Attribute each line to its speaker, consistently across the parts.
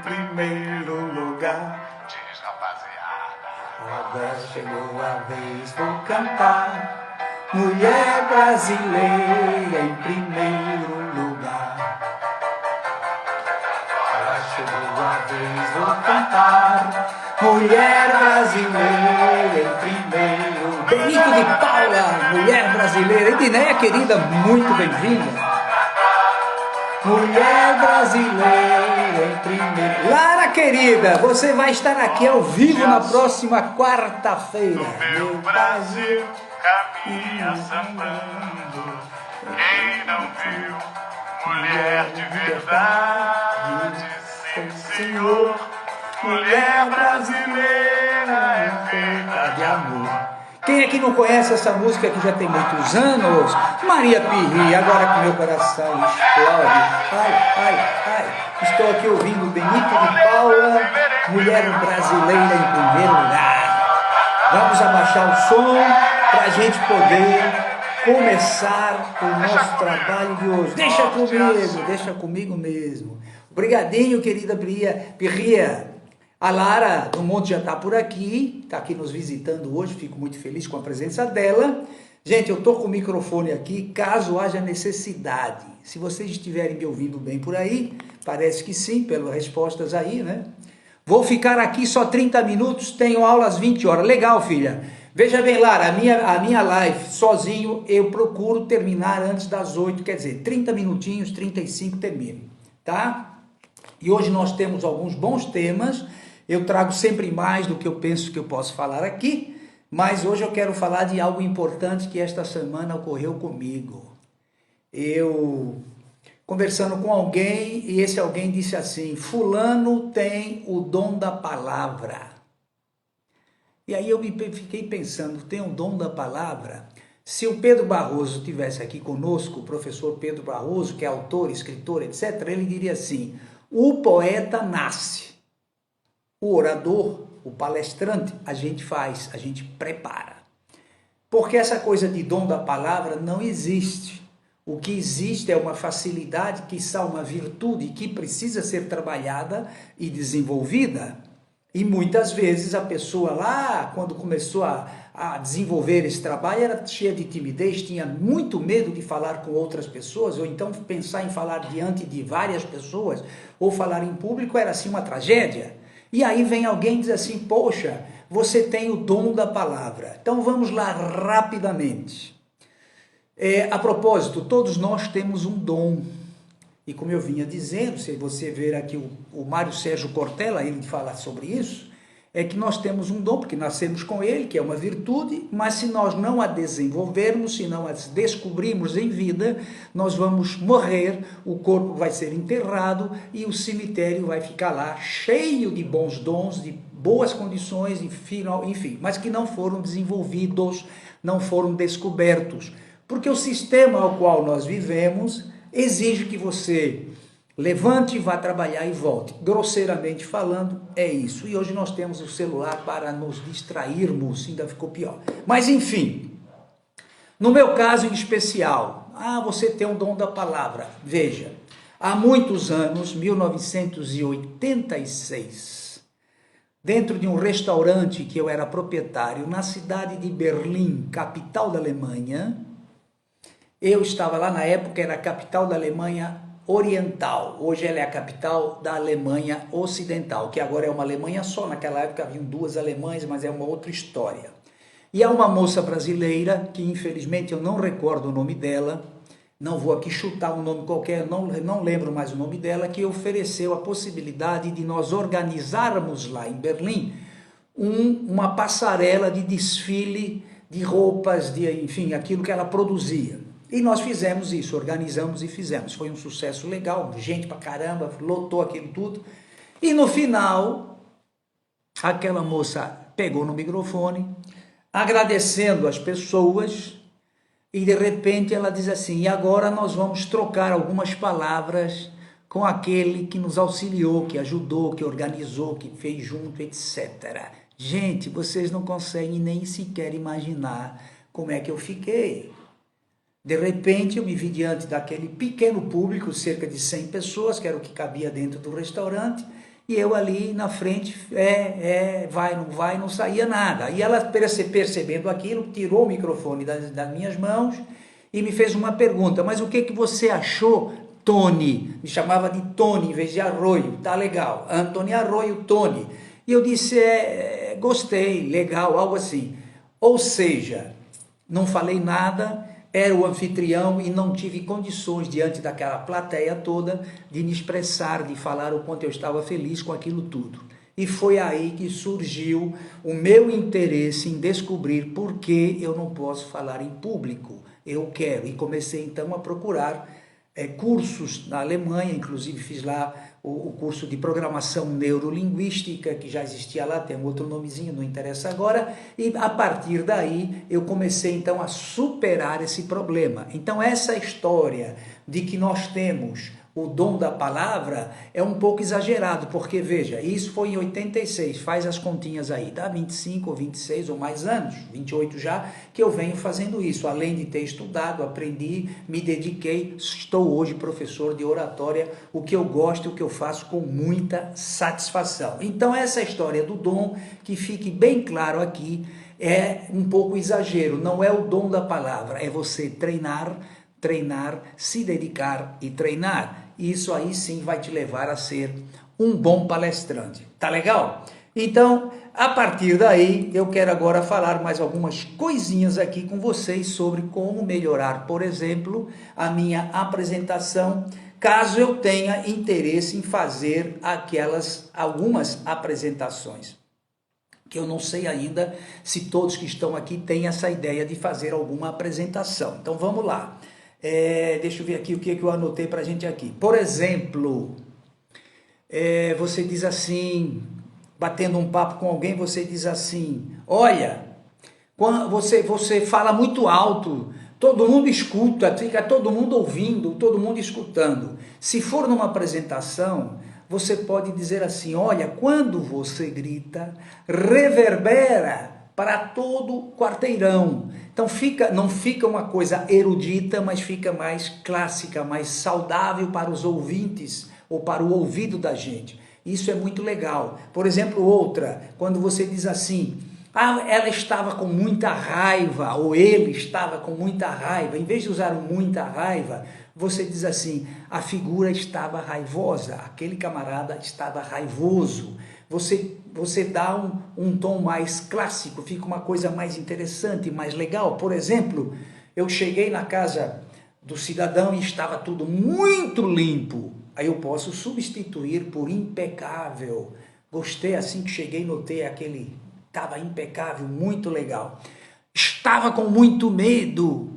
Speaker 1: primeiro lugar.
Speaker 2: Diz, rapaziada.
Speaker 1: Agora chegou a vez, vou cantar. Mulher brasileira em primeiro lugar. Agora chegou a vez, vou cantar. Mulher brasileira em primeiro lugar. Benito de Paula, mulher brasileira. Edneia, querida, muito bem-vinda. Mulher brasileira em primeiro. Lara, querida, você vai estar aqui ao vivo na próxima quarta-feira.
Speaker 2: Meu Brasil caminha sambando. Quem não viu, mulher de verdade, sim senhor. Mulher brasileira é feita de amor.
Speaker 1: Quem é que não conhece essa música que já tem muitos anos? Maria Pirri, agora que meu coração explode. Ai, ai, ai. Estou aqui ouvindo Benito de Paula, Mulher Brasileira em primeiro lugar. Vamos abaixar o som para a gente poder começar o nosso trabalho de hoje. Deixa comigo mesmo. Obrigadinho, querida Pirria. A Lara do Monte já está por aqui, está aqui nos visitando hoje, fico muito feliz com a presença dela. Gente, eu estou com o microfone aqui, caso haja necessidade. Se vocês estiverem me ouvindo bem por aí, parece que sim, pelas respostas aí, né? Vou ficar aqui só 30 minutos, tenho aula às 20 horas. Legal, filha. Veja bem, Lara, a minha live sozinho, eu procuro terminar antes das 8, quer dizer, 30 minutinhos, 35 termino, tá? E hoje nós temos alguns bons temas. Eu trago sempre mais do que eu penso que eu posso falar aqui, mas hoje eu quero falar de algo importante que esta semana ocorreu comigo. Eu conversando com alguém e esse alguém disse assim: fulano tem o dom da palavra. E aí eu fiquei pensando, tem o dom da palavra? Se o Pedro Barroso estivesse aqui conosco, o professor Pedro Barroso, que é autor, escritor, etc., ele diria assim: o poeta nasce. O orador, o palestrante, a gente faz, a gente prepara. Porque essa coisa de dom da palavra não existe. O que existe é uma facilidade, quiçá uma virtude que precisa ser trabalhada e desenvolvida. E muitas vezes a pessoa lá, quando começou a desenvolver esse trabalho, era cheia de timidez, tinha muito medo de falar com outras pessoas, ou então pensar em falar diante de várias pessoas, ou falar em público era assim uma tragédia. E aí vem alguém e diz assim: poxa, você tem o dom da palavra. Então vamos lá rapidamente. A propósito, todos nós temos um dom. E como eu vinha dizendo, se você ver aqui o Mário Sérgio Cortella, ele fala sobre isso, é que nós temos um dom, porque nascemos com ele, que é uma virtude, mas se nós não a desenvolvermos, se não a descobrirmos em vida, nós vamos morrer, o corpo vai ser enterrado e o cemitério vai ficar lá cheio de bons dons, de boas condições, enfim, mas que não foram desenvolvidos, não foram descobertos. Porque o sistema ao qual nós vivemos exige que você levante, vá trabalhar e volte. Grosseiramente falando, é isso. E hoje nós temos o celular para nos distrairmos, ainda ficou pior. Mas enfim, no meu caso em especial, você tem o dom da palavra. Veja, há muitos anos, 1986, dentro de um restaurante que eu era proprietário, na cidade de Berlim, capital da Alemanha, eu estava lá na época, era a capital da Alemanha Oriental, hoje ela é a capital da Alemanha Ocidental, que agora é uma Alemanha só, naquela época haviam duas Alemanhas, mas é uma outra história. E há uma moça brasileira, que infelizmente eu não recordo o nome dela, não vou aqui chutar um nome qualquer, não lembro mais o nome dela, que ofereceu a possibilidade de nós organizarmos lá em Berlim uma passarela de desfile de roupas, enfim, aquilo que ela produzia. E nós fizemos isso, organizamos e fizemos. Foi um sucesso legal, gente pra caramba, lotou aquilo tudo. E no final, aquela moça pegou no microfone, agradecendo as pessoas, e de repente ela diz assim: e agora nós vamos trocar algumas palavras com aquele que nos auxiliou, que ajudou, que organizou, que fez junto, etc. Gente, vocês não conseguem nem sequer imaginar como é que eu fiquei. De repente eu me vi diante daquele pequeno público, cerca de 100 pessoas, que era o que cabia dentro do restaurante, e eu ali na frente, vai, não saía nada. E ela, percebendo aquilo, tirou o microfone das minhas mãos e me fez uma pergunta: mas o que você achou, Tony? Me chamava de Tony em vez de Arroio. Tá legal, Antônio Arroio, Tony. E eu disse, gostei, legal, algo assim. Ou seja, não falei nada, era o anfitrião e não tive condições, diante daquela plateia toda, de me expressar, de falar o quanto eu estava feliz com aquilo tudo. E foi aí que surgiu o meu interesse em descobrir por que eu não posso falar em público. Eu quero, e comecei então a procurar cursos na Alemanha, inclusive fiz lá o curso de programação neurolinguística, que já existia lá, tem um outro nomezinho, não interessa agora, e a partir daí eu comecei então a superar esse problema. Então essa história de que nós temos o dom da palavra é um pouco exagerado, porque veja, isso foi em 86, faz as continhas aí, dá 25 ou 26 ou mais anos, 28 já, que eu venho fazendo isso, além de ter estudado, aprendi, me dediquei, estou hoje professor de oratória, o que eu gosto, o que eu faço com muita satisfação. Então essa história do dom, que fique bem claro aqui, é um pouco exagero, não é o dom da palavra, é você treinar, se dedicar e treinar. Isso aí sim vai te levar a ser um bom palestrante. Tá legal? Então, a partir daí, eu quero agora falar mais algumas coisinhas aqui com vocês sobre como melhorar, por exemplo, a minha apresentação, caso eu tenha interesse em fazer algumas apresentações. Que eu não sei ainda se todos que estão aqui têm essa ideia de fazer alguma apresentação. Então, vamos lá. Deixa eu ver aqui o que eu anotei para a gente aqui. Por exemplo, você diz assim, batendo um papo com alguém, você diz assim, olha, quando você fala muito alto, todo mundo escuta, fica todo mundo ouvindo, todo mundo escutando. Se for numa apresentação, você pode dizer assim, olha, quando você grita, reverbera para todo o quarteirão. Então não fica uma coisa erudita, mas fica mais clássica, mais saudável para os ouvintes ou para o ouvido da gente. Isso é muito legal. Por exemplo, outra, quando você diz assim, ela estava com muita raiva, ou ele estava com muita raiva, em vez de usar muita raiva, você diz assim, a figura estava raivosa, aquele camarada estava raivoso. Você dá um tom mais clássico, fica uma coisa mais interessante, mais legal. Por exemplo, eu cheguei na casa do cidadão e estava tudo muito limpo. Aí eu posso substituir por impecável. Gostei assim que cheguei, notei aquele, estava impecável, muito legal. Estava com muito medo.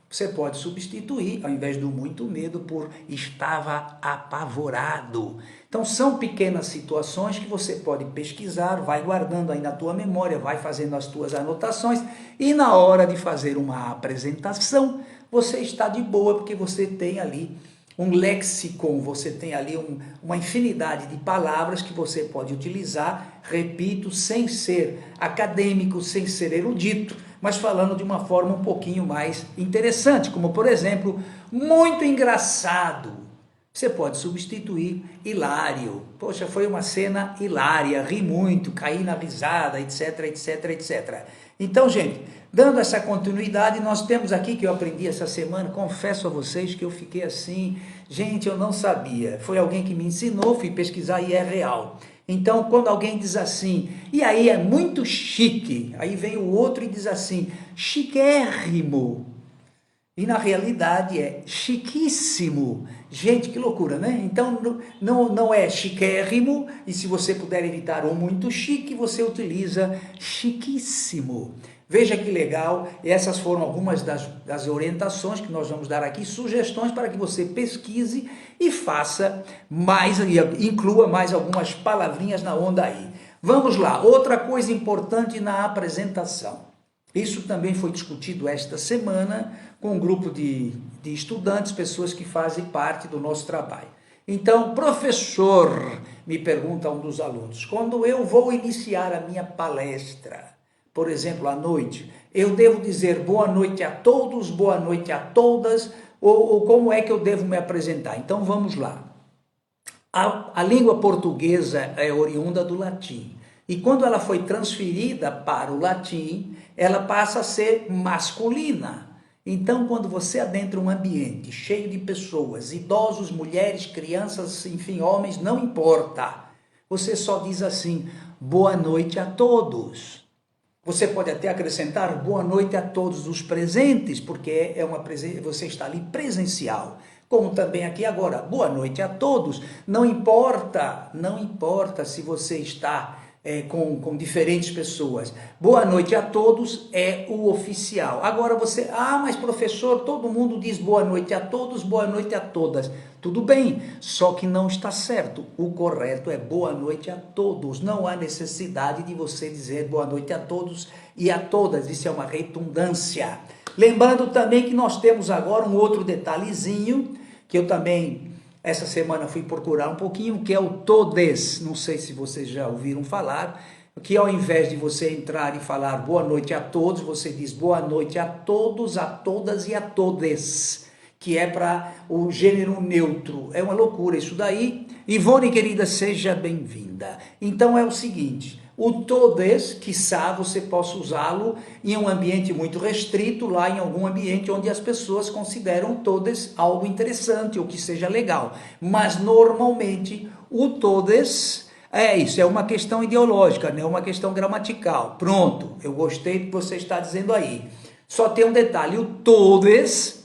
Speaker 1: Você pode substituir, ao invés do muito medo, por estava apavorado. Então, são pequenas situações que você pode pesquisar, vai guardando aí na tua memória, vai fazendo as tuas anotações, e na hora de fazer uma apresentação, você está de boa, porque você tem ali um lexicon, você tem ali uma infinidade de palavras que você pode utilizar, repito, sem ser acadêmico, sem ser erudito, mas falando de uma forma um pouquinho mais interessante, como por exemplo, muito engraçado. Você pode substituir hilário. Poxa, foi uma cena hilária, ri muito, caí na risada, etc, etc, etc. Então, gente, dando essa continuidade, nós temos aqui, que eu aprendi essa semana, confesso a vocês que eu fiquei assim, gente, eu não sabia. Foi alguém que me ensinou, fui pesquisar e é real. Então, quando alguém diz assim, e aí é muito chique, aí vem o outro e diz assim, chiquérrimo. E na realidade é chiquíssimo. Gente, que loucura, né? Então não é chiquérrimo, e se você puder evitar o muito chique, você utiliza chiquíssimo. Veja que legal, essas foram algumas das orientações que nós vamos dar aqui, sugestões para que você pesquise e faça mais, inclua mais algumas palavrinhas na onda aí. Vamos lá, outra coisa importante na apresentação. Isso também foi discutido esta semana com um grupo de estudantes, pessoas que fazem parte do nosso trabalho. Então, professor, me pergunta um dos alunos, quando eu vou iniciar a minha palestra, por exemplo, à noite, eu devo dizer boa noite a todos, boa noite a todas, ou como é que eu devo me apresentar? Então, vamos lá. A língua portuguesa é oriunda do latim. E quando ela foi transferida para o latim, ela passa a ser masculina. Então, quando você adentra um ambiente cheio de pessoas, idosos, mulheres, crianças, enfim, homens, não importa. Você só diz assim, boa noite a todos. Você pode até acrescentar boa noite a todos os presentes, porque você está ali presencial. Como também aqui agora, boa noite a todos. Não importa se você está com diferentes pessoas. Boa noite a todos é o oficial. Agora você, mas professor, todo mundo diz boa noite a todos, boa noite a todas. Tudo bem, só que não está certo. O correto é boa noite a todos. Não há necessidade de você dizer boa noite a todos e a todas. Isso é uma redundância. Lembrando também que nós temos agora um outro detalhezinho, que eu também, essa semana, fui procurar um pouquinho, que é o todes. Não sei se vocês já ouviram falar, que ao invés de você entrar e falar boa noite a todos, você diz boa noite a todos, a todas e a todes, que é para o gênero neutro. É uma loucura isso daí. Ivone, querida, seja bem-vinda. Então é o seguinte, o todes, quiçá você possa usá-lo em um ambiente muito restrito, lá em algum ambiente onde as pessoas consideram todes algo interessante ou que seja legal. Mas normalmente o todes é isso, é uma questão ideológica, não é uma questão gramatical. Pronto, eu gostei do que você está dizendo aí. Só tem um detalhe, o todes,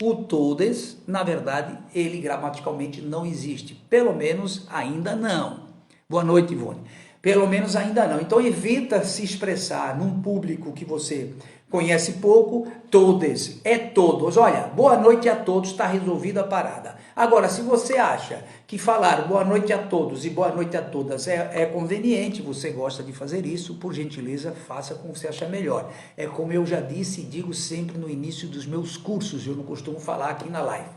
Speaker 1: na verdade, ele gramaticalmente não existe. Pelo menos ainda não. Boa noite, Ivone. Pelo menos ainda não. Então evita se expressar num público que você conhece pouco, todes, é todos. Olha, boa noite a todos, está resolvida a parada. Agora, se você acha que falar boa noite a todos e boa noite a todas é conveniente, você gosta de fazer isso, por gentileza, faça como você achar melhor. É como eu já disse e digo sempre no início dos meus cursos, eu não costumo falar aqui na live.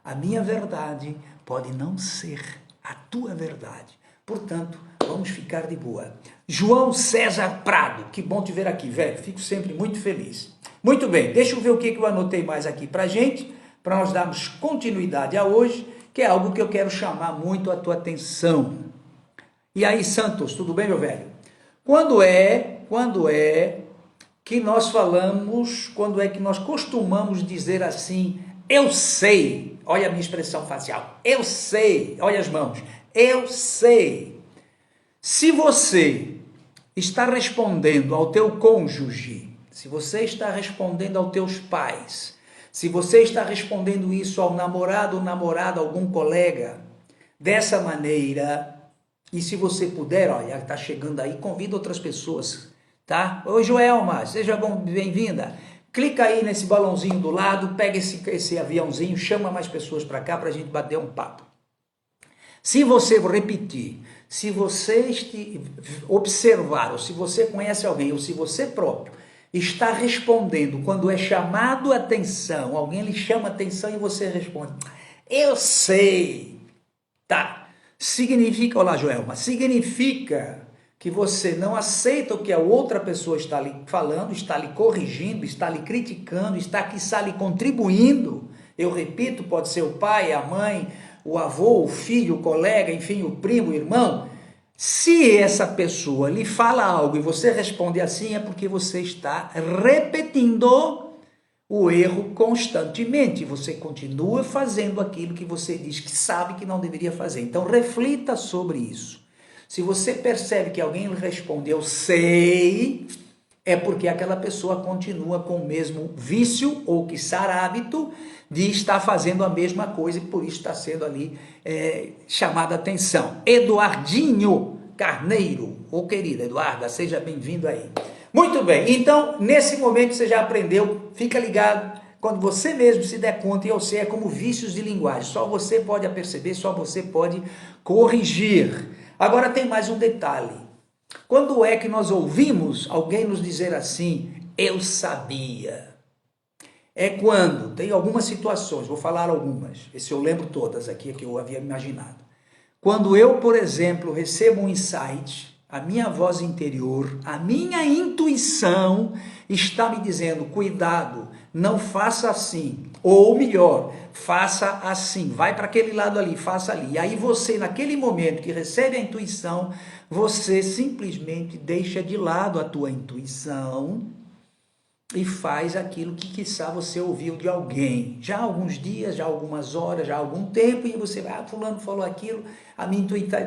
Speaker 1: A minha verdade pode não ser a tua verdade. Portanto, vamos ficar de boa. João César Prado, que bom te ver aqui, velho. Fico sempre muito feliz. Muito bem, deixa eu ver o que eu anotei mais aqui pra gente, para nós darmos continuidade a hoje, que é algo que eu quero chamar muito a tua atenção. E aí, Santos, tudo bem, meu velho? Quando é que nós falamos, quando é que nós costumamos dizer assim, eu sei, olha a minha expressão facial, eu sei, olha as mãos, eu sei. Se você está respondendo ao teu cônjuge, se você está respondendo aos teus pais, se você está respondendo isso ao namorado ou namorada, algum colega, dessa maneira, e se você puder, olha, está chegando aí, convida outras pessoas, tá? Oi, Joelma, seja bem-vinda. Clica aí nesse balãozinho do lado, pega esse aviãozinho, chama mais pessoas para cá para a gente bater um papo. Se você, vou repetir, se você observar, ou se você conhece alguém, ou se você próprio está respondendo quando é chamado a atenção, alguém lhe chama a atenção e você responde, eu sei, tá? Significa, olá Joelma, significa que você não aceita o que a outra pessoa está lhe falando, está lhe corrigindo, está lhe criticando, está lhe contribuindo. Eu repito, pode ser o pai, a mãe, o avô, o filho, o colega, enfim, o primo, o irmão. Se essa pessoa lhe fala algo e você responde assim, é porque você está repetindo o erro constantemente. Você continua fazendo aquilo que você diz que sabe que não deveria fazer. Então, reflita sobre isso. Se você percebe que alguém lhe responde, eu sei, é porque aquela pessoa continua com o mesmo vício ou quiçá hábito de estar fazendo a mesma coisa e por isso está sendo ali chamada a atenção. Eduardinho Carneiro, ô querida Eduarda, seja bem-vindo aí. Muito bem, então nesse momento você já aprendeu, fica ligado, quando você mesmo se der conta, e eu sei, é como vícios de linguagem, só você pode perceber, só você pode corrigir. Agora tem mais um detalhe, quando é que nós ouvimos alguém nos dizer assim, eu sabia? É quando, tem algumas situações, vou falar algumas, se eu lembro todas aqui que eu havia imaginado. Quando eu, por exemplo, recebo um insight, a minha voz interior, a minha intuição está me dizendo, cuidado, não faça assim, ou melhor, faça assim, vai para aquele lado ali, faça ali. E aí você, naquele momento que recebe a intuição, você simplesmente deixa de lado a tua intuição e faz aquilo que quiçá você ouviu de alguém, já há alguns dias, já há algumas horas, já há algum tempo, e você vai, fulano falou aquilo, a minha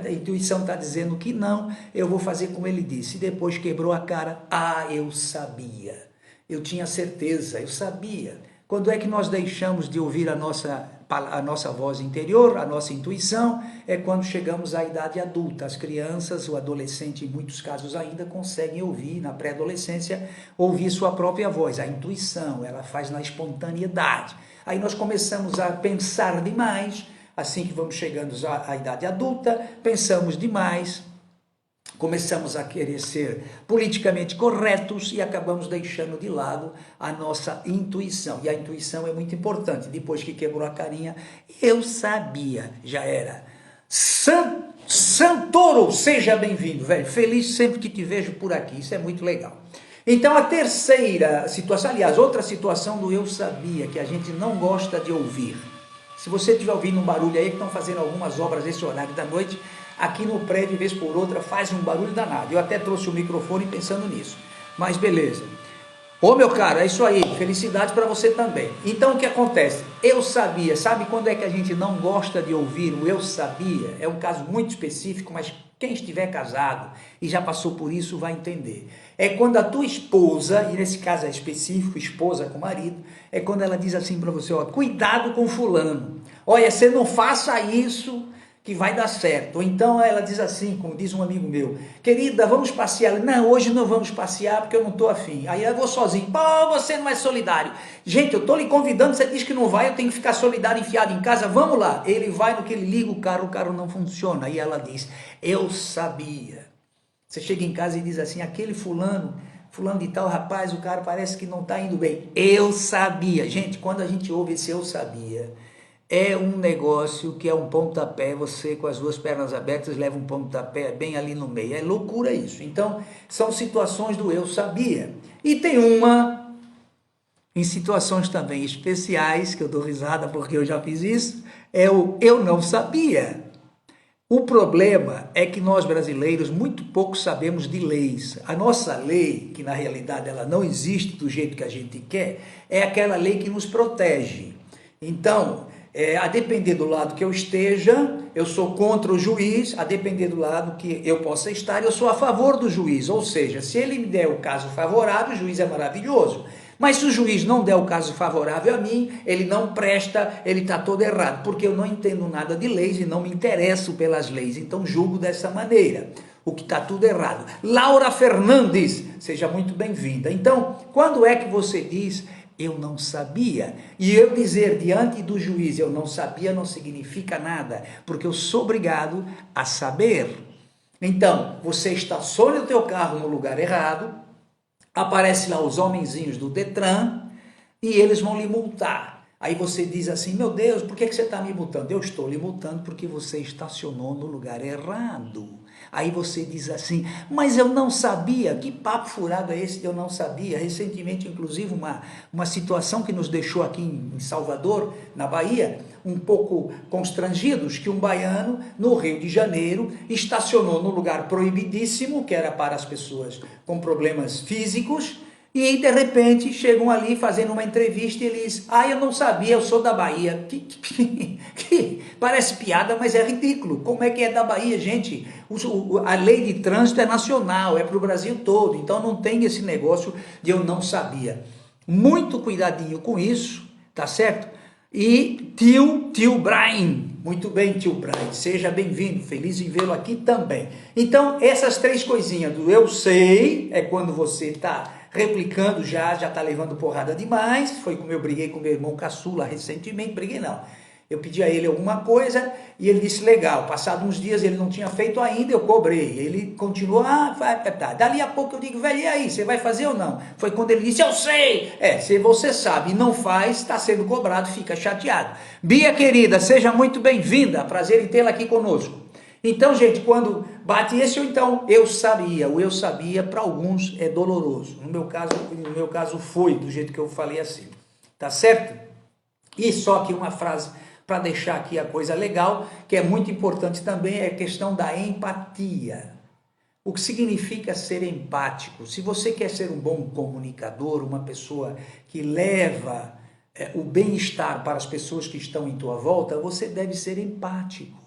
Speaker 1: intuição está dizendo que não, eu vou fazer como ele disse, e depois quebrou a cara, eu sabia, eu tinha certeza, eu sabia. Quando é que nós deixamos de ouvir a nossa voz interior, a nossa intuição? É quando chegamos à idade adulta. As crianças, o adolescente, em muitos casos ainda conseguem ouvir, na pré-adolescência, ouvir sua própria voz. A intuição, ela faz na espontaneidade. Aí nós começamos a pensar demais, assim que vamos chegando à idade adulta, pensamos demais, começamos a querer ser politicamente corretos e acabamos deixando de lado a nossa intuição. E a intuição é muito importante. Depois que quebrou a carinha, eu sabia, já era. Santoro, seja bem-vindo, velho. Feliz sempre que te vejo por aqui, isso é muito legal. Então a terceira situação, aliás, outra situação do eu sabia, que a gente não gosta de ouvir. Se você estiver ouvindo um barulho aí, que estão fazendo algumas obras nesse horário da noite, aqui no prédio, de vez por outra, faz um barulho danado. Eu até trouxe o microfone pensando nisso. Mas beleza. Ô meu caro, é isso aí. Felicidade para você também. Então o que acontece? Eu sabia. Sabe quando é que a gente não gosta de ouvir o eu sabia? É um caso muito específico, mas quem estiver casado e já passou por isso vai entender. É quando a tua esposa, e nesse caso é específico, esposa com marido, é quando ela diz assim para você, ó, cuidado com fulano. Olha, você não faça isso que vai dar certo. Ou então ela diz assim, como diz um amigo meu, querida, vamos passear. Não, hoje não vamos passear porque eu não estou afim. Aí eu vou sozinho. Pô, você não é solidário. Gente, eu estou lhe convidando, você diz que não vai, eu tenho que ficar solidário, enfiado em casa, vamos lá. Ele vai no que ele liga o carro não funciona. Aí ela diz, eu sabia. Você chega em casa e diz assim, aquele fulano de tal, rapaz, o cara parece que não está indo bem. Eu sabia. Gente, quando a gente ouve esse eu sabia, é um negócio que é um pontapé, você com as duas pernas abertas leva um pontapé bem ali no meio, é loucura isso. Então, são situações do eu sabia. E tem uma, em situações também especiais, que eu dou risada porque eu já fiz isso, é o eu não sabia. O problema é que nós brasileiros muito pouco sabemos de leis. A nossa lei, que na realidade ela não existe do jeito que a gente quer, é aquela lei que nos protege. Então, a depender do lado que eu esteja, eu sou contra o juiz, a depender do lado que eu possa estar, eu sou a favor do juiz. Ou seja, se ele me der o caso favorável, o juiz é maravilhoso. Mas se o juiz não der o caso favorável a mim, ele não presta, ele está todo errado, porque eu não entendo nada de leis e não me interesso pelas leis, então julgo dessa maneira, o que está tudo errado. Laura Fernandes, seja muito bem-vinda. Então, quando é que você diz, eu não sabia? E eu dizer diante do juiz, eu não sabia, não significa nada, porque eu sou obrigado a saber. Então, você estaciona o teu carro no lugar errado, aparece lá os homenzinhos do Detran e eles vão lhe multar. Aí você diz assim, meu Deus, por que você está me multando? Eu estou lhe multando porque você estacionou no lugar errado. Aí você diz assim, mas eu não sabia. Que papo furado é esse de eu não sabia? Recentemente, inclusive, uma situação que nos deixou aqui em Salvador, na Bahia, um pouco constrangidos, que um baiano, no Rio de Janeiro, estacionou no lugar proibidíssimo, que era para as pessoas com problemas físicos, e de repente chegam ali fazendo uma entrevista e ele diz, eu não sabia, eu sou da Bahia. Que parece piada, mas é ridículo. Como é que é da Bahia, gente? A lei de trânsito é nacional, é para o Brasil todo, então não tem esse negócio de eu não sabia. Muito cuidadinho com isso, tá certo? E tio Brian, muito bem, tio Brian, seja bem-vindo, feliz em vê-lo aqui também. Então, essas três coisinhas do eu sei, é quando você está replicando já está levando porrada demais. Foi como eu briguei com meu irmão caçula recentemente, briguei não. Eu pedi a ele alguma coisa e ele disse, legal, passado uns dias ele não tinha feito ainda, eu cobrei. Ele continuou, tá. Dali a pouco eu digo, velho, e aí, você vai fazer ou não? Foi quando ele disse, eu sei! Se você sabe e não faz, está sendo cobrado, fica chateado. Bia querida, seja muito bem-vinda, prazer em tê-la aqui conosco. Então, gente, quando bate esse ou então, eu sabia, o eu sabia para alguns é doloroso. No meu caso foi do jeito que eu falei assim. tá certo? E só que uma frase para deixar aqui a coisa legal, que é muito importante também, é a questão da empatia. O que significa ser empático? Se você quer ser um bom comunicador, uma pessoa que leva o bem-estar para as pessoas que estão em tua volta, você deve ser empático.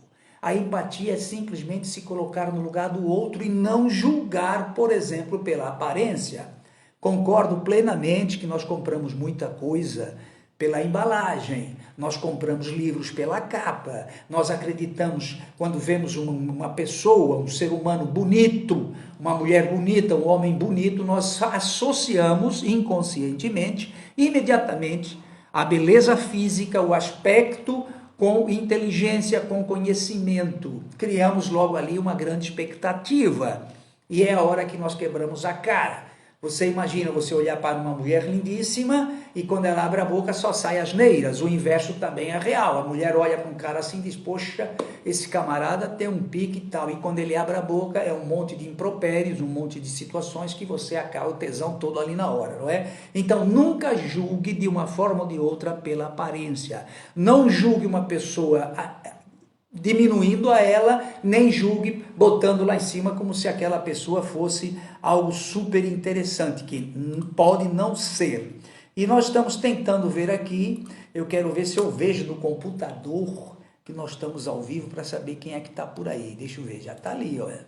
Speaker 1: A empatia é simplesmente se colocar no lugar do outro e não julgar, por exemplo, pela aparência. Concordo plenamente que nós compramos muita coisa pela embalagem, nós compramos livros pela capa, nós acreditamos, quando vemos uma pessoa, um ser humano bonito, uma mulher bonita, um homem bonito, nós associamos inconscientemente, imediatamente, a beleza física, o aspecto com inteligência, com conhecimento. Criamos logo ali uma grande expectativa e é a hora que nós quebramos a cara. Você imagina você olhar para uma mulher lindíssima e quando ela abre a boca só sai asneiras. O inverso também é real. A mulher olha para um cara assim e diz, poxa, esse camarada tem um pique e tal. E quando ele abre a boca é um monte de impropérios, um monte de situações que você acaba o tesão todo ali na hora, não é? Então nunca julgue de uma forma ou de outra pela aparência. Não julgue uma pessoa diminuindo a ela, nem julgue botando lá em cima como se aquela pessoa fosse algo super interessante, que pode não ser. E nós estamos tentando ver aqui, eu quero ver se eu vejo no computador que nós estamos ao vivo para saber quem é que está por aí. Deixa eu ver, já está ali, olha.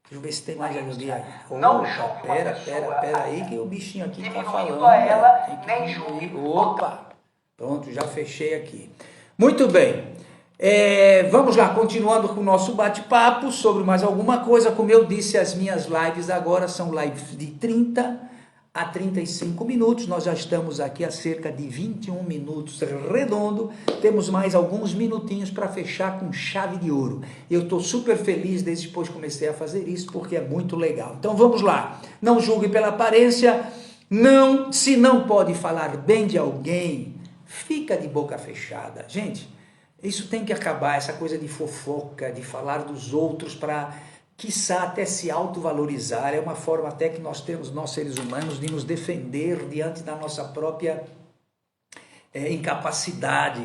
Speaker 1: Deixa eu ver se tem mais alguém aí. Opa, pera aí que o bichinho aqui está falando. A ela, nem julgue. Opa, pronto, já fechei aqui. Muito bem. Vamos lá, continuando com o nosso bate-papo sobre mais alguma coisa. Como eu disse, as minhas lives agora são lives de 30 a 35 minutos. Nós já estamos aqui há cerca de 21 minutos redondo. Temos mais alguns minutinhos para fechar com chave de ouro. Eu estou super feliz desde depois que comecei a fazer isso, porque é muito legal. Então vamos lá, não julgue pela aparência. Não, se não pode falar bem de alguém, fica de boca fechada. Gente, isso tem que acabar, essa coisa de fofoca, de falar dos outros para, quiçá, até se autovalorizar. É uma forma até que nós temos, nós seres humanos, de nos defender diante da nossa própria incapacidade.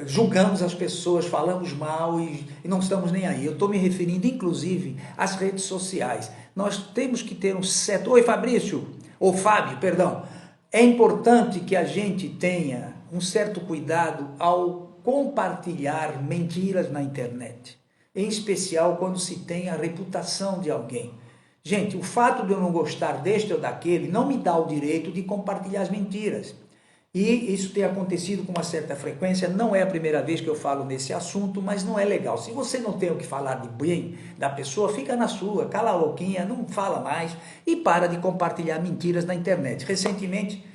Speaker 1: Julgamos as pessoas, falamos mal e não estamos nem aí. Eu estou me referindo, inclusive, às redes sociais. Nós temos que ter um certo... Oi, Fabrício, ou Fábio, perdão. É importante que a gente tenha um certo cuidado ao compartilhar mentiras na internet, em especial quando se tem a reputação de alguém. Gente, o fato de eu não gostar deste ou daquele não me dá o direito de compartilhar as mentiras. E isso tem acontecido com uma certa frequência, não é a primeira vez que eu falo nesse assunto, mas não é legal. Se você não tem o que falar de bem da pessoa, fica na sua, cala a boquinha, não fala mais e para de compartilhar mentiras na internet. Recentemente,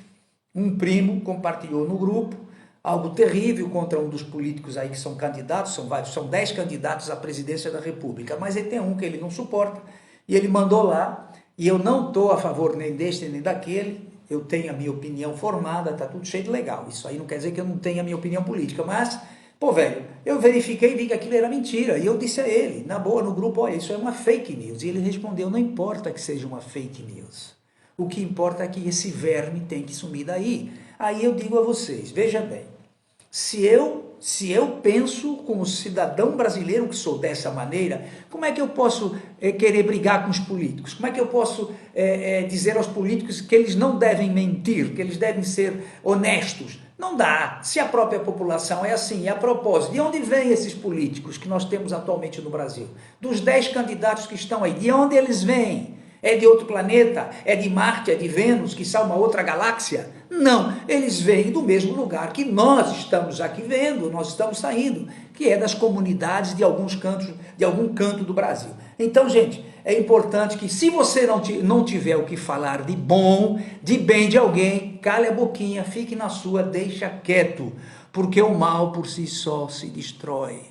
Speaker 1: um primo compartilhou no grupo algo terrível contra um dos políticos aí que são candidatos, são vários, são 10 candidatos à presidência da República, mas ele tem um que ele não suporta, e ele mandou lá, e eu não estou a favor nem deste nem daquele, eu tenho a minha opinião formada, está tudo cheio de legal, isso aí não quer dizer que eu não tenha a minha opinião política, mas, pô velho, eu verifiquei e vi que aquilo era mentira, e eu disse a ele, na boa, no grupo, olha, isso é uma fake news, e ele respondeu, não importa que seja uma fake news, o que importa é que esse verme tem que sumir daí. Aí eu digo a vocês, veja bem, se eu penso como cidadão brasileiro que sou dessa maneira, como é que eu posso querer brigar com os políticos? Como é que eu posso dizer aos políticos que eles não devem mentir, que eles devem ser honestos? Não dá. Se a própria população é assim, e a propósito, de onde vêm esses políticos que nós temos atualmente no Brasil? Dos 10 candidatos que estão aí, de onde eles vêm? É de outro planeta? É de Marte? É de Vênus? Que são uma outra galáxia? Não, eles vêm do mesmo lugar que nós estamos aqui vendo, nós estamos saindo, que é das comunidades de alguns cantos, de algum canto do Brasil. Então, gente, é importante que se você não tiver o que falar de bom, de bem de alguém, cale a boquinha, fique na sua, deixa quieto, porque o mal por si só se destrói.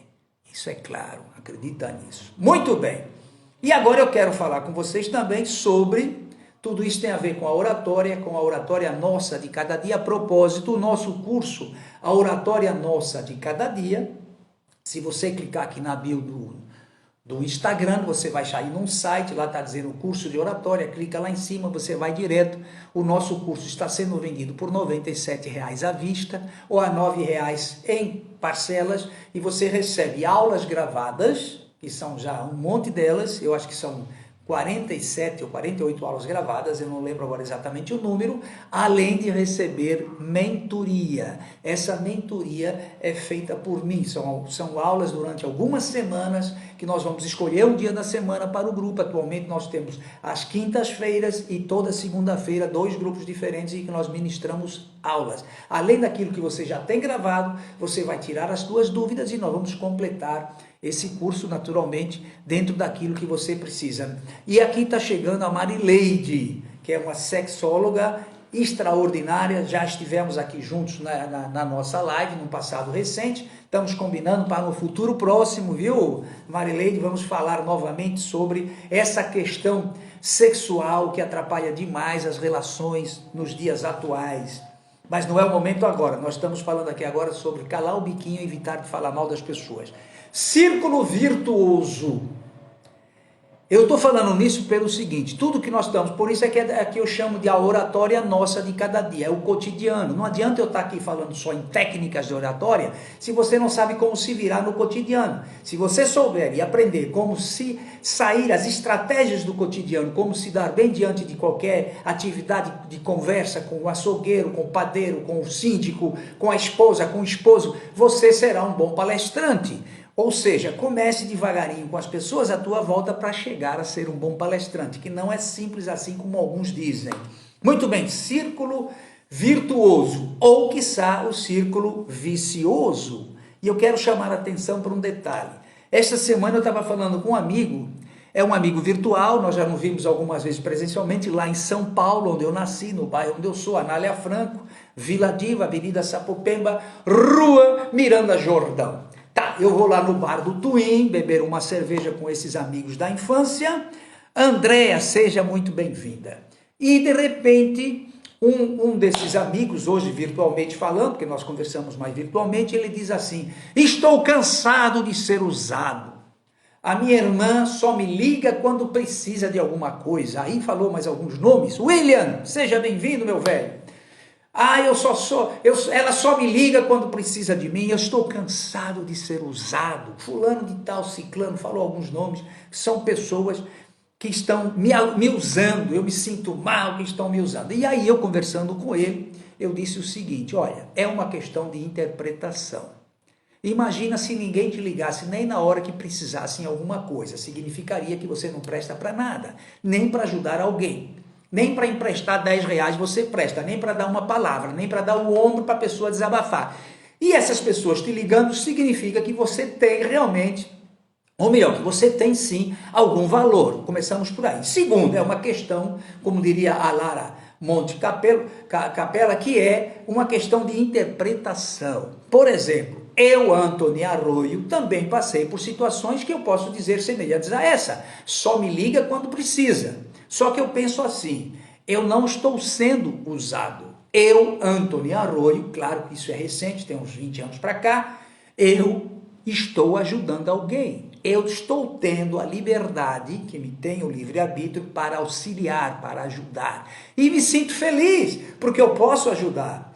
Speaker 1: Isso é claro, acredita nisso. Muito bem. E agora eu quero falar com vocês também sobre, tudo isso tem a ver com a oratória nossa de cada dia. A propósito, o nosso curso, a oratória nossa de cada dia, se você clicar aqui na bio do Instagram, você vai sair num site, lá está dizendo curso de oratória, clica lá em cima, você vai direto. O nosso curso está sendo vendido por R$ 97,00 à vista ou a R$ 9,00 em parcelas, e você recebe aulas gravadas, que são já um monte delas, eu acho que são 47 ou 48 aulas gravadas, eu não lembro agora exatamente o número, além de receber mentoria. Essa mentoria é feita por mim, são aulas durante algumas semanas, que nós vamos escolher um dia da semana para o grupo. Atualmente nós temos as quintas-feiras e toda segunda-feira 2 grupos diferentes em que nós ministramos aulas. Além daquilo que você já tem gravado, você vai tirar as suas dúvidas e nós vamos completar esse curso naturalmente dentro daquilo que você precisa. E aqui está chegando a Marileide, que é uma sexóloga extraordinária. Já estivemos aqui juntos na nossa live no passado recente, estamos combinando para no futuro próximo, viu, Marileide? Vamos falar novamente sobre essa questão sexual que atrapalha demais as relações nos dias atuais. Mas não é o momento agora, nós estamos falando aqui agora sobre calar o biquinho e evitar de falar mal das pessoas. Círculo virtuoso. Eu estou falando nisso pelo seguinte, tudo que nós estamos, por isso é que eu chamo de a oratória nossa de cada dia, é o cotidiano. Não adianta eu estar aqui falando só em técnicas de oratória, se você não sabe como se virar no cotidiano. Se você souber e aprender como se sair, as estratégias do cotidiano, como se dar bem diante de qualquer atividade de conversa com o açougueiro, com o padeiro, com o síndico, com a esposa, com o esposo, você será um bom palestrante. Ou seja, comece devagarinho com as pessoas à tua volta para chegar a ser um bom palestrante, que não é simples assim como alguns dizem. Muito bem, círculo virtuoso, ou quiçá o círculo vicioso. E eu quero chamar a atenção para um detalhe. Esta semana eu estava falando com um amigo, é um amigo virtual, nós já nos vimos algumas vezes presencialmente, lá em São Paulo, onde eu nasci, no bairro onde eu sou, Anália Franco, Vila Diva, Avenida Sapopemba, Rua Miranda Jordão. Tá, eu vou lá no bar do Twin, beber uma cerveja com esses amigos da infância. Andréa, seja muito bem-vinda. E de repente, um desses amigos, hoje virtualmente falando, porque nós conversamos mais virtualmente, ele diz assim: estou cansado de ser usado. A minha irmã só me liga quando precisa de alguma coisa. Aí falou mais alguns nomes. William, seja bem-vindo, meu velho. Ela só me liga quando precisa de mim, eu estou cansado de ser usado. Fulano de tal, ciclano, falou alguns nomes, são pessoas que estão me usando, eu me sinto mal que estão me usando. E aí eu conversando com ele, eu disse o seguinte: olha, é uma questão de interpretação. Imagina se ninguém te ligasse nem na hora que precisasse em alguma coisa, significaria que você não presta para nada, nem para ajudar alguém. Nem para emprestar R$10 você presta, nem para dar uma palavra, nem para dar o ombro para a pessoa desabafar. E essas pessoas te ligando significa que você tem realmente, ou melhor, que você tem sim algum valor. Começamos por aí. Segundo, é uma questão, como diria a Lara Monte Capela, que é uma questão de interpretação. Por exemplo, eu, Antony Arroio, também passei por situações que eu posso dizer semelhantes a essa. Só me liga quando precisa. Só que eu penso assim, eu não estou sendo usado. Eu, Antony Arroio, claro que isso é recente, tem uns 20 anos para cá, eu estou ajudando alguém. Eu estou tendo a liberdade, que me tem o livre-arbítrio, para auxiliar, para ajudar. E me sinto feliz, porque eu posso ajudar.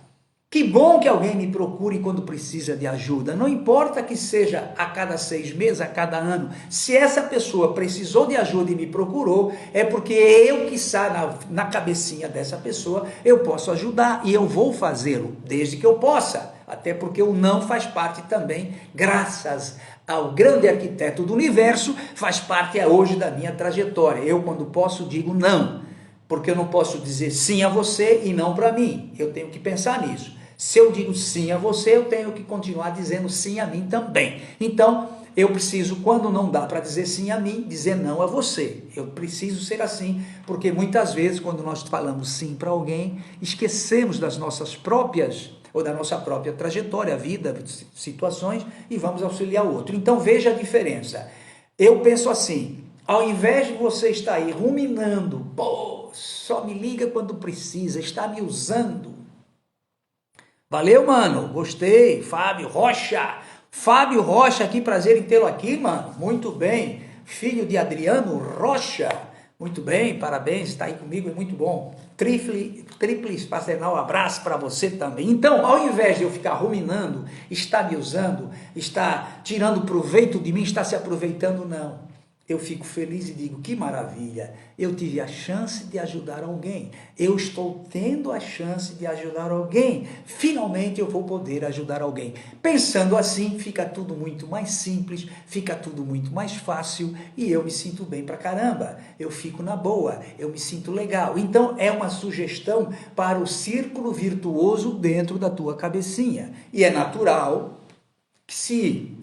Speaker 1: Que bom que alguém me procure quando precisa de ajuda. Não importa que seja a cada 6 meses, a cada ano. Se essa pessoa precisou de ajuda e me procurou, é porque eu que está na cabecinha dessa pessoa, eu posso ajudar e eu vou fazê-lo, desde que eu possa. Até porque o não faz parte também, graças ao grande arquiteto do universo, faz parte hoje da minha trajetória. Eu, quando posso, digo não, porque eu não posso dizer sim a você e não para mim. Eu tenho que pensar nisso. Se eu digo sim a você, eu tenho que continuar dizendo sim a mim também. Então, eu preciso, quando não dá para dizer sim a mim, dizer não a você. Eu preciso ser assim, porque muitas vezes, quando nós falamos sim para alguém, esquecemos das nossas próprias, ou da nossa própria trajetória, vida, situações, e vamos auxiliar o outro. Então, veja a diferença. Eu penso assim, ao invés de você estar aí ruminando, pô, só me liga quando precisa, está me usando. Valeu, mano, gostei. Fábio Rocha aqui, prazer em tê-lo aqui, mano, muito bem. filho de Adriano Rocha. Muito bem, parabéns, está aí comigo, é muito bom. Tríplice paternal abraço para você também. Então, ao invés de eu ficar ruminando, está me usando, está tirando proveito de mim, está se aproveitando, não. Eu fico feliz e digo, que maravilha, eu tive a chance de ajudar alguém, eu estou tendo a chance de ajudar alguém, finalmente eu vou poder ajudar alguém. Pensando assim, fica tudo muito mais simples, fica tudo muito mais fácil e eu me sinto bem pra caramba, eu fico na boa, eu me sinto legal. Então é uma sugestão para o círculo virtuoso dentro da tua cabecinha. E é natural que se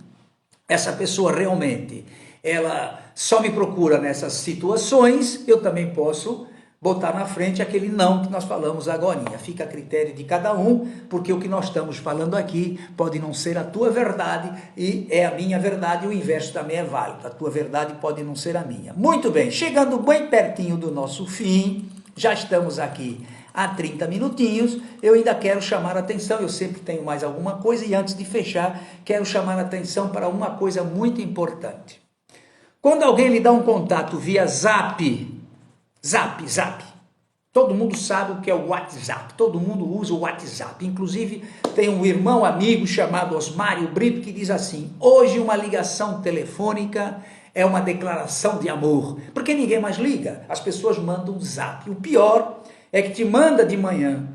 Speaker 1: essa pessoa realmente ela só me procura nessas situações, eu também posso botar na frente aquele não que nós falamos agorinha. Fica a critério de cada um, porque o que nós estamos falando aqui pode não ser a tua verdade e é a minha verdade, e o inverso também é válido. A tua verdade pode não ser a minha. Muito bem, chegando bem pertinho do nosso fim, já estamos aqui há 30 minutinhos, eu ainda quero chamar a atenção, eu sempre tenho mais alguma coisa, e antes de fechar, quero chamar a atenção para uma coisa muito importante. Quando alguém lhe dá um contato via zap, todo mundo sabe o que é o WhatsApp, todo mundo usa o WhatsApp, inclusive tem um irmão amigo chamado Osmário Brito que diz assim, hoje uma ligação telefônica é uma declaração de amor, porque ninguém mais liga, as pessoas mandam um zap, o pior é que te manda de manhã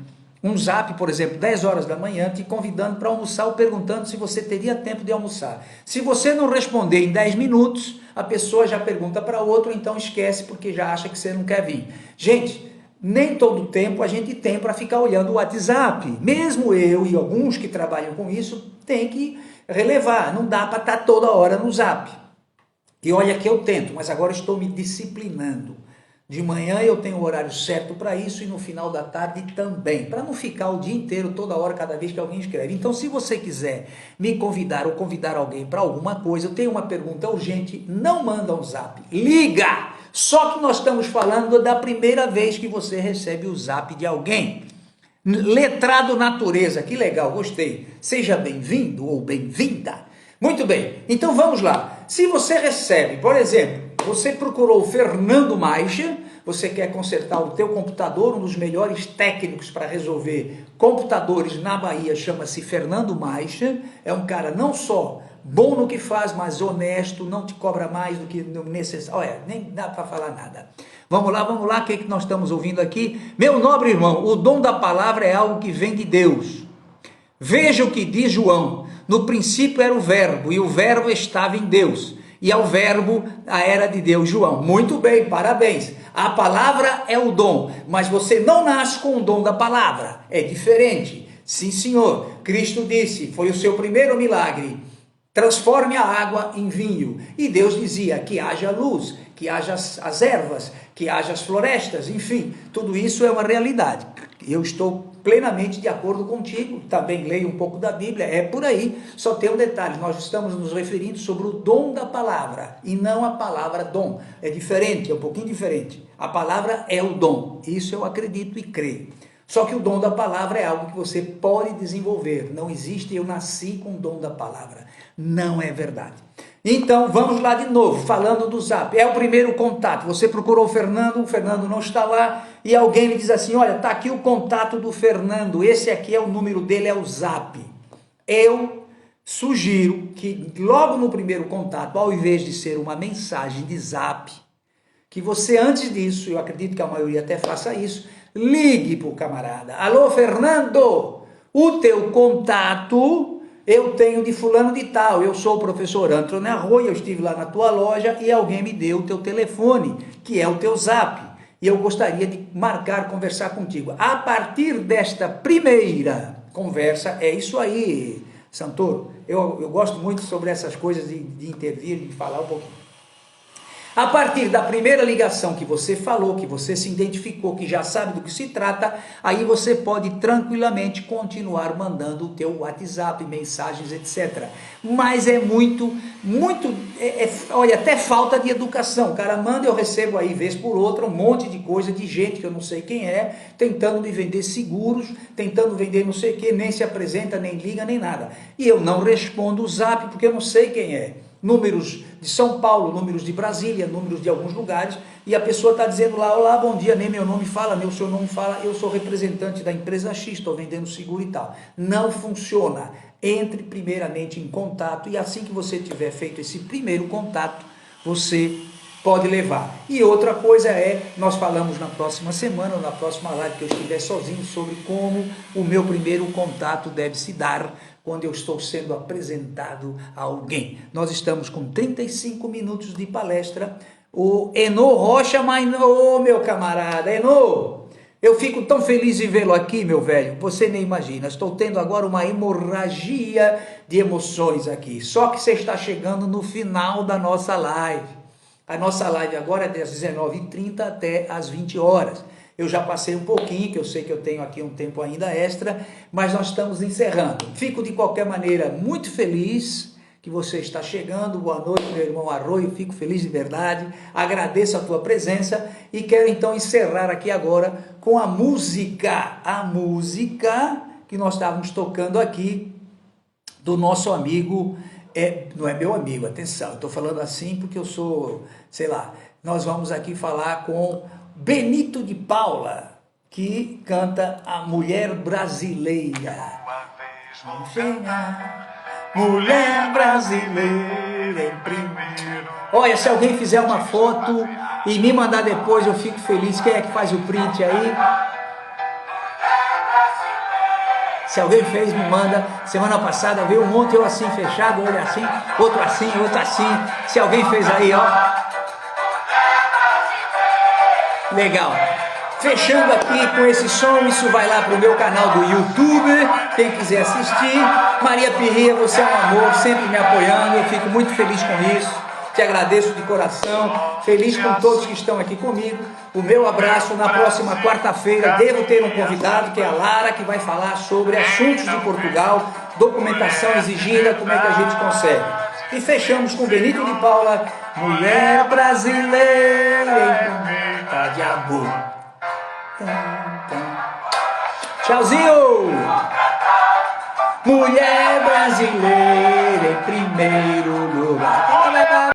Speaker 1: um zap, por exemplo, 10 horas da manhã, te convidando para almoçar ou perguntando se você teria tempo de almoçar. Se você não responder em 10 minutos, a pessoa já pergunta para outro, então esquece porque já acha que você não quer vir. Gente, nem todo tempo a gente tem para ficar olhando o WhatsApp. Mesmo eu e alguns que trabalham com isso, tem que relevar, não dá para estar toda hora no zap. E olha que eu tento, mas agora estou me disciplinando. De manhã eu tenho o horário certo para isso e no final da tarde também, para não ficar o dia inteiro, toda hora, cada vez que alguém escreve. Então, se você quiser me convidar ou convidar alguém para alguma coisa, eu tenho uma pergunta urgente, não manda um zap, liga! Só que nós estamos falando da primeira vez que você recebe o zap de alguém. Letrado natureza, que legal, gostei. Seja bem-vindo ou bem-vinda. Muito bem, então vamos lá. Se você recebe, por exemplo, você procurou o Fernando Maixa, você quer consertar o teu computador, um dos melhores técnicos para resolver computadores na Bahia, chama-se Fernando Maixa, é um cara não só bom no que faz, mas honesto, não te cobra mais do que necessário, olha, nem dá para falar nada. Vamos lá, o que é que nós estamos ouvindo aqui? Meu nobre irmão, o dom da palavra é algo que vem de Deus. Veja o que diz João, no princípio era o verbo, e o verbo estava em Deus. E ao verbo a era de Deus, João. Muito bem, parabéns. A palavra é o dom, mas você não nasce com o dom da palavra. É diferente. Sim, senhor. Cristo disse, foi o seu primeiro milagre. Transforme a água em vinho. E Deus dizia que haja luz, que haja as ervas, que haja as florestas, enfim. Tudo isso é uma realidade. Eu estou plenamente de acordo contigo, também leio um pouco da Bíblia, é por aí, só tem um detalhe, nós estamos nos referindo sobre o dom da palavra, e não a palavra dom, é diferente, é um pouquinho diferente, a palavra é o dom, isso eu acredito e creio, só que o dom da palavra é algo que você pode desenvolver, não existe eu nasci com o dom da palavra, não é verdade. Então, vamos lá de novo, falando do zap, é o primeiro contato, você procurou o Fernando não está lá, e alguém lhe diz assim, olha, está aqui o contato do Fernando, esse aqui é o número dele, é o zap. Eu sugiro que logo no primeiro contato, ao invés de ser uma mensagem de zap, que você antes disso, eu acredito que a maioria até faça isso, ligue para o camarada, alô Fernando, o teu contato eu tenho de fulano de tal, eu sou o professor Antônio Arroio, eu estive lá na tua loja e alguém me deu o teu telefone, que é o teu zap, e eu gostaria de marcar, conversar contigo. A partir desta primeira conversa, é isso aí, Santoro, eu gosto muito sobre essas coisas de intervir, de falar um pouquinho. A partir da primeira ligação que você falou, que você se identificou, que já sabe do que se trata, aí você pode tranquilamente continuar mandando o teu WhatsApp, mensagens, etc. Mas é olha, até falta de educação. O cara manda, eu recebo aí, vez por outra, um monte de coisa de gente que eu não sei quem é, tentando me vender seguros, tentando vender não sei o que, nem se apresenta, nem liga, nem nada. E eu não respondo o zap porque eu não sei quem é. números de São Paulo, números de Brasília, números de alguns lugares, e a pessoa está dizendo lá, olá, bom dia, nem meu nome fala, nem o seu nome fala, eu sou representante da empresa X, estou vendendo seguro e tal. Não funciona. Entre primeiramente em contato, e assim que você tiver feito esse primeiro contato, você pode levar. E outra coisa é, nós falamos na próxima semana, ou na próxima live que eu estiver sozinho, sobre como o meu primeiro contato deve se dar quando eu estou sendo apresentado a alguém. Nós estamos com 35 minutos de palestra. O Eno Rocha, mas ô meu camarada, Eno, eu fico tão feliz de vê-lo aqui, meu velho, você nem imagina. Estou tendo agora uma hemorragia de emoções aqui, só que você está chegando no final da nossa live. A nossa live agora é das 19h30 até as 20 horas. Eu já passei um pouquinho, que eu sei que eu tenho aqui um tempo ainda extra, mas nós estamos encerrando. Fico de qualquer maneira muito feliz que você está chegando. Boa noite, meu irmão Arroio, fico feliz de verdade, agradeço a tua presença e quero então encerrar aqui agora com a música que nós estávamos tocando aqui do nosso amigo, não é meu amigo, atenção, eu estou falando assim porque eu sou, sei lá, nós vamos aqui falar com Benito de Paula, que canta A Mulher Brasileira. Vamos chegar. Mulher brasileira em primeiro. Olha, se alguém fizer uma foto e me mandar depois, eu fico feliz. Quem é que faz o print aí? Se alguém fez, me manda. Semana passada veio um monte, eu assim fechado, olho assim, outro assim, outro assim. Se alguém fez aí, ó. Legal. Fechando aqui com esse som, isso vai lá para o meu canal do YouTube, quem quiser assistir. Maria Pirria, você é um amor, sempre me apoiando, eu fico muito feliz com isso, te agradeço de coração, feliz com todos que estão aqui comigo. O meu abraço. Na próxima quarta-feira devo ter um convidado, que é a Lara, que vai falar sobre assuntos de Portugal, documentação exigida, como é que a gente consegue. E fechamos com Benito de Paula, Mulher Brasileira em de amor. Tchauzinho! Mulher brasileira em primeiro lugar.